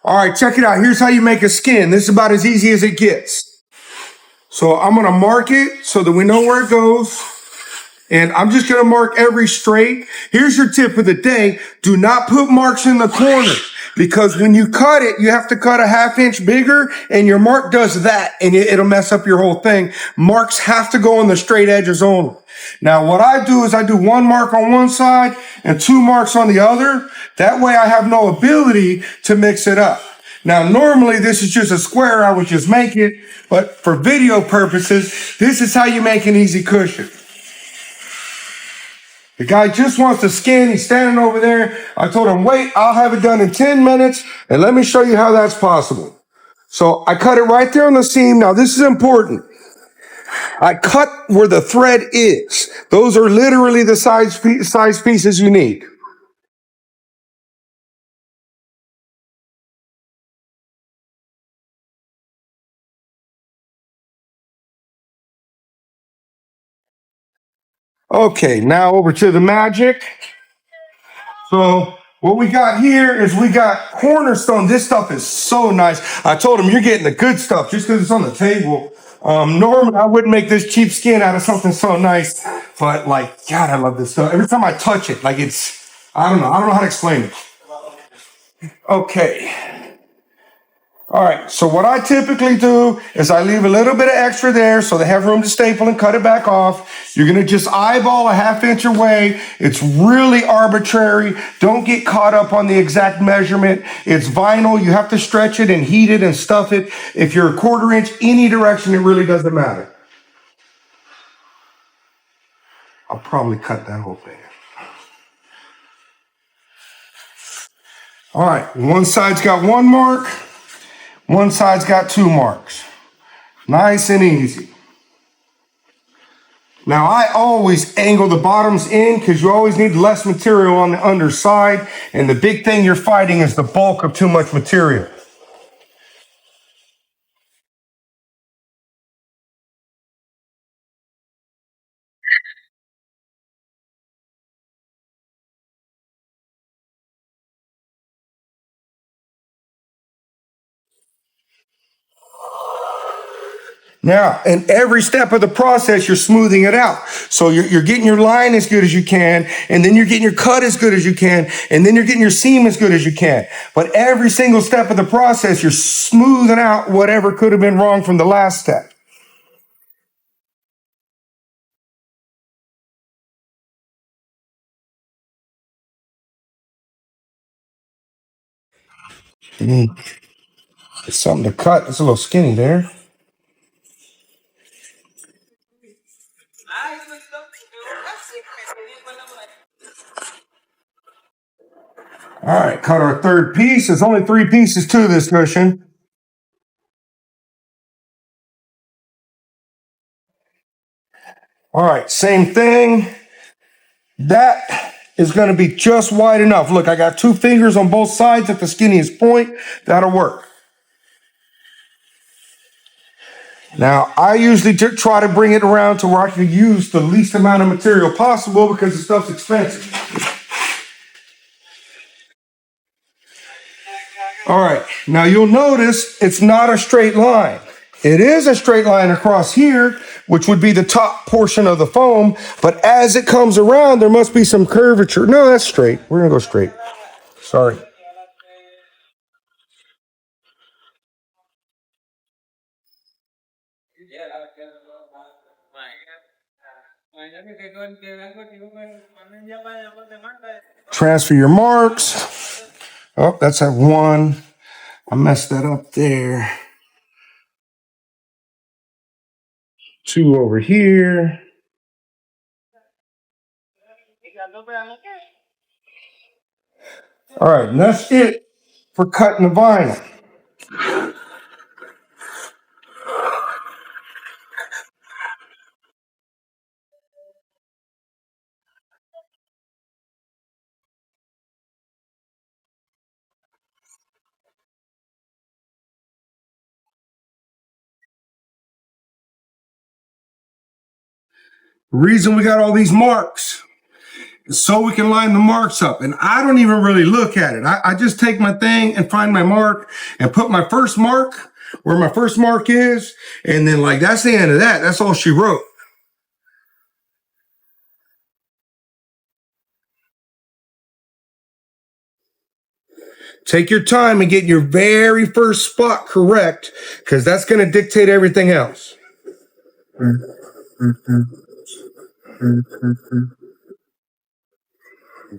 All right, check it out. Here's how you make a skin. This is about as easy as it gets. So I'm going to mark it so that we know where it goes. And I'm just going to mark every straight. Here's your tip of the day. Do not put marks in the corners because when you cut it, you have to cut a 1/2 inch bigger and your mark does that and it'll mess up your whole thing. Marks have to go on the straight edges only. Now, what I do is I do 1 mark on one side and 2 marks on the other. That way I have no ability to mix it up. Now, normally this is just a square. I would just make it, but for video purposes, this is how you make an easy cushion. The guy just wants to skin. He's standing over there. I told him, wait, I'll have it done in 10 minutes, and let me show you how that's possible. So I cut it right there on the seam. Now, this is important. I cut where the thread is. Those are literally the size pieces you need. Okay, now over to the magic. So what we got here is we got Cornerstone. This stuff is so nice. I told him you're getting the good stuff just because it's on the table. Normally I wouldn't make this cheap skin out of something so nice, but like, God, I love this stuff. Every time I touch it, like I don't know how to explain it. Okay. All right, so what I typically do is I leave a little bit of extra there so they have room to staple and cut it back off. You're gonna just eyeball a 1/2 inch away. It's really arbitrary. Don't get caught up on the exact measurement. It's vinyl. You have to stretch it and heat it and stuff it. If you're a 1/4 inch, any direction, it really doesn't matter. I'll probably cut that whole thing. All right, one side's got 1 mark. One side's got 2 marks. Nice and easy. Now, I always angle the bottoms in because you always need less material on the underside. And the big thing you're fighting is the bulk of too much material. Now, in every step of the process, you're smoothing it out. So you're getting your line as good as you can, and then you're getting your cut as good as you can, and then you're getting your seam as good as you can. But every single step of the process, you're smoothing out whatever could have been wrong from the last step. It's something to cut. It's a little skinny there. All right, cut our 3rd piece. There's only 3 pieces to this cushion. All right, same thing. That is going to be just wide enough. Look, I got 2 fingers on both sides at the skinniest point. That'll work. Now, I usually try to bring it around to where I can use the least amount of material possible because the stuff's expensive. All right, now you'll notice it's not a straight line. It is a straight line across here, which would be the top portion of the foam, but as it comes around, there must be some curvature. No, that's straight. We're gonna go straight. Sorry. Transfer your marks. Oh, that's at 1. I messed that up there. 2 over here. All right, and that's it for cutting the vinyl. The reason we got all these marks so we can line the marks up. And I don't even really look at it. I just take my thing and find my mark and put my first mark where my first mark is. And then like, that's the end of that. That's all she wrote. Take your time and get your very first spot correct, because that's going to dictate everything else.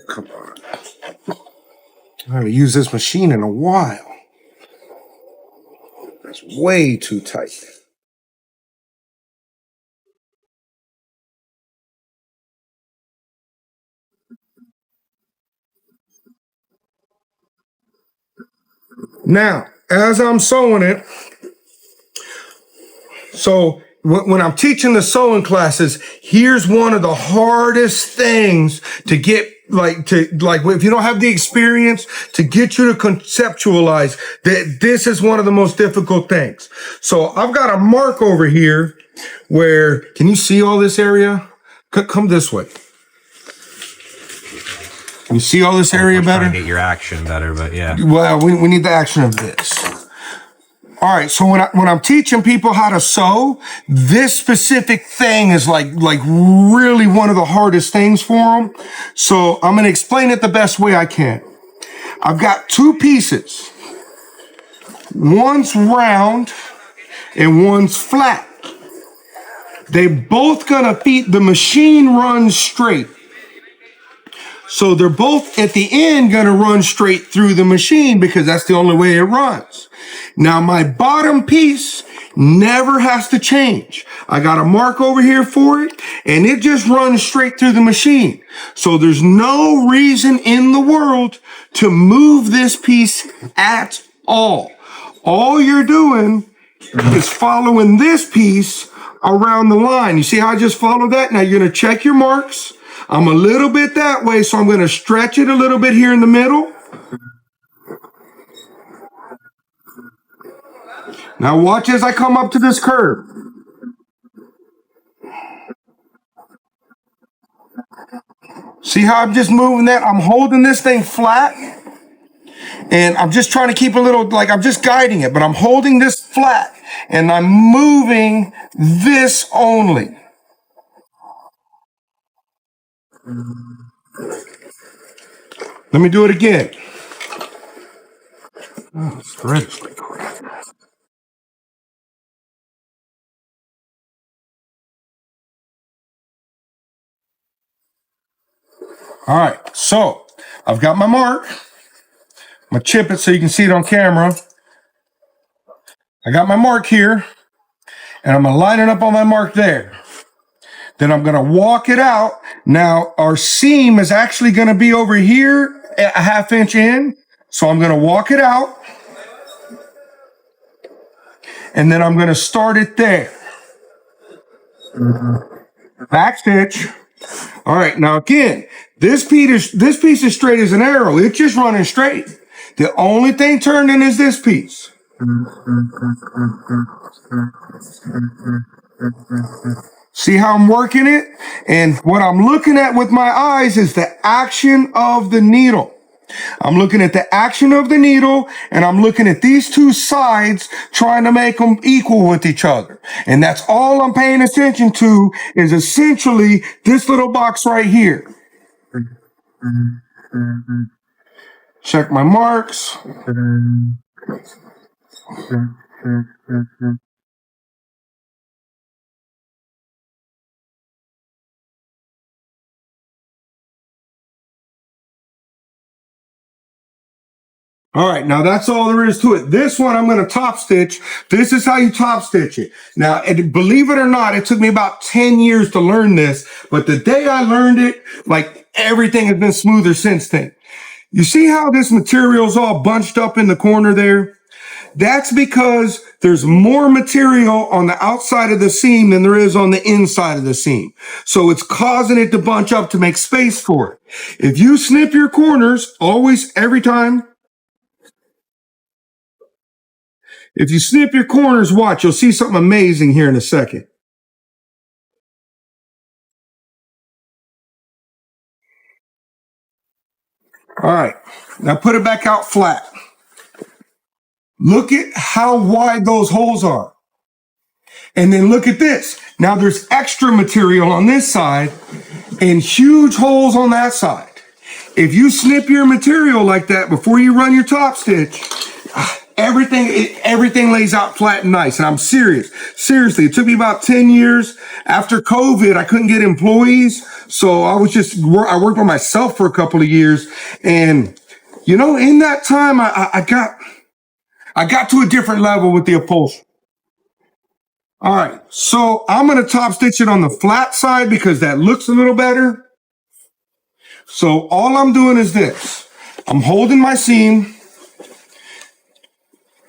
Come on. I haven't used this machine in a while. That's way too tight. Now, as I'm sewing it, so when I'm teaching the sewing classes, here's one of the hardest things to get, if you don't have the experience, to get you to conceptualize that this is one of the most difficult things. So I've got a mark over here where, can you see all this area? Come this way. You see all this area better? Trying to get your action better, but yeah. Well, we need the action of this. All right, so when I'm teaching people how to sew, this specific thing is like really one of the hardest things for them. So I'm gonna explain it the best way I can. I've got two pieces. One's round and one's flat. They both gonna feed, the machine runs straight. So they're both at the end gonna run straight through the machine because that's the only way it runs. Now my bottom piece never has to change. I got a mark over here for it and it just runs straight through the machine. So there's no reason in the world to move this piece at all. All you're doing is following this piece around the line. You see how I just followed that? Now you're gonna check your marks. I'm a little bit that way, so I'm going to stretch it a little bit here in the middle. Now watch as I come up to this curve. See how I'm just moving that? I'm holding this thing flat, and I'm just trying to keep a little, like I'm just guiding it, but I'm holding this flat, and I'm moving this only. Let me do it again. Oh, this thread is like crap. All right, so I've got my mark. I'm gonna chip it so you can see it on camera. I got my mark here, and I'm gonna line it up on my mark there. Then I'm gonna walk it out. Now our seam is actually gonna be over here, a ½ inch in. So I'm gonna walk it out, and then I'm gonna start it there. Back stitch. All right, now again, this piece is straight as an arrow. It's just running straight. The only thing turning is this piece. See how I'm working it? And what I'm looking at with my eyes is the action of the needle. I'm looking at the action of the needle, and I'm looking at these two sides, trying to make them equal with each other. And that's all I'm paying attention to, is essentially this little box right here. Check my marks. All right, now that's all there is to it. This one I'm going to top stitch. This is how you top stitch it. Now, believe it or not, it took me about 10 years to learn this, but the day I learned it, like everything has been smoother since then. You see how this material is all bunched up in the corner there? That's because there's more material on the outside of the seam than there is on the inside of the seam. So it's causing it to bunch up to make space for it. If you snip your corners, always, every time, if you snip your corners, watch, you'll see something amazing here in a second. All right, now put it back out flat. Look at how wide those holes are. And then look at this. Now there's extra material on this side and huge holes on that side. If you snip your material like that before you run your top stitch, everything lays out flat and nice. And I'm serious. Seriously, it took me about 10 years. After COVID, I couldn't get employees. So I worked by myself for a couple of years. And, you know, in that time, I got to a different level with the upholstery. All right, so I'm going to top stitch it on the flat side because that looks a little better. So all I'm doing is this. I'm holding my seam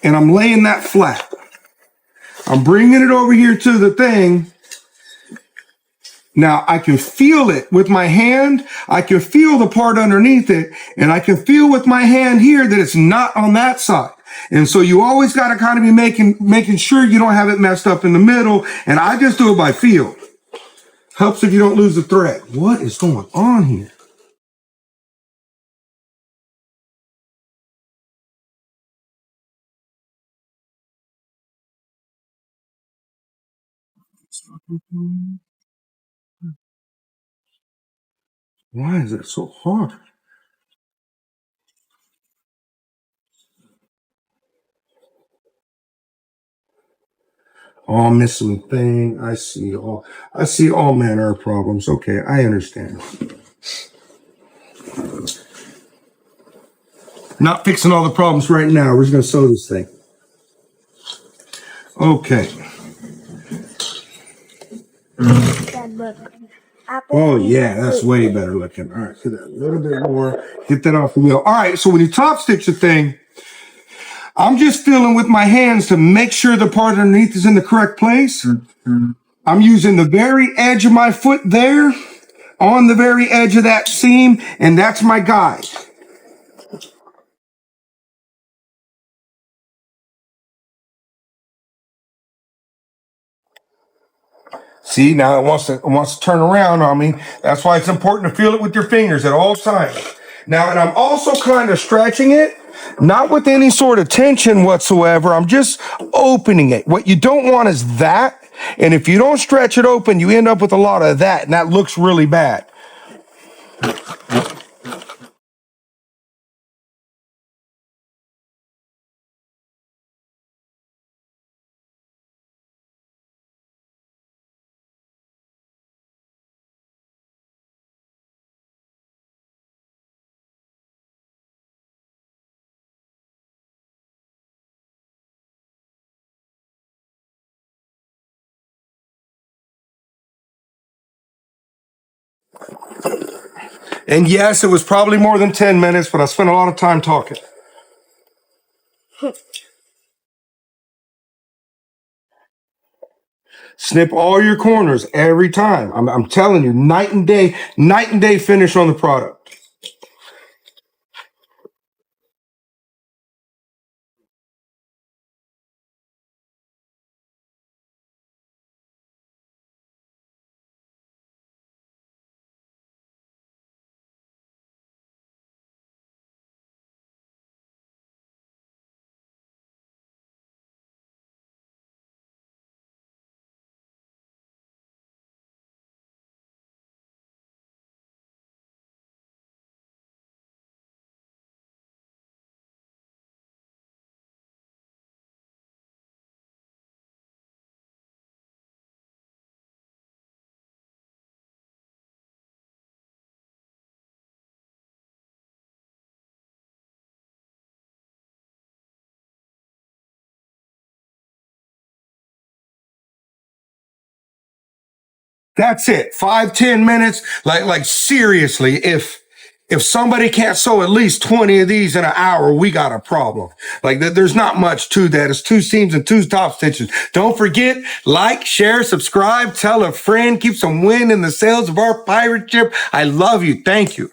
and I'm laying that flat. I'm bringing it over here to the thing. Now I can feel it with my hand. I can feel the part underneath it, and I can feel with my hand here that it's not on that side. And so you always got to kind of be making sure you don't have it messed up in the middle. And I just do it by feel. Helps if you don't lose the thread. What is going on here? Why is it so hard? Oh, I'm missing a thing. I see all manner of problems. Okay, I understand. Not fixing all the problems right now. We're just gonna sew this thing. Okay. Oh yeah, that's way better looking. All right, get that a little bit more. Get that off the wheel. All right, so when you top stitch the thing, I'm just feeling with my hands to make sure the part underneath is in the correct place. I'm using the very edge of my foot there, on the very edge of that seam, and that's my guide. See, now it wants to turn around on me. That's why it's important to feel it with your fingers at all times. Now, and I'm also kind of stretching it, not with any sort of tension whatsoever. I'm just opening it. What you don't want is that. And if you don't stretch it open, you end up with a lot of that, and that looks really bad. And yes, it was probably more than 10 minutes, but I spent a lot of time talking. Snip all your corners every time. I'm telling you, night and day finish on the product. That's it. 5-10 minutes. Like seriously, if somebody can't sew at least 20 of these in an hour, we got a problem. Like there's not much to that. It's 2 seams and 2 top stitches. Don't forget, like, share, subscribe, tell a friend, keep some wind in the sails of our pirate ship. I love you. Thank you.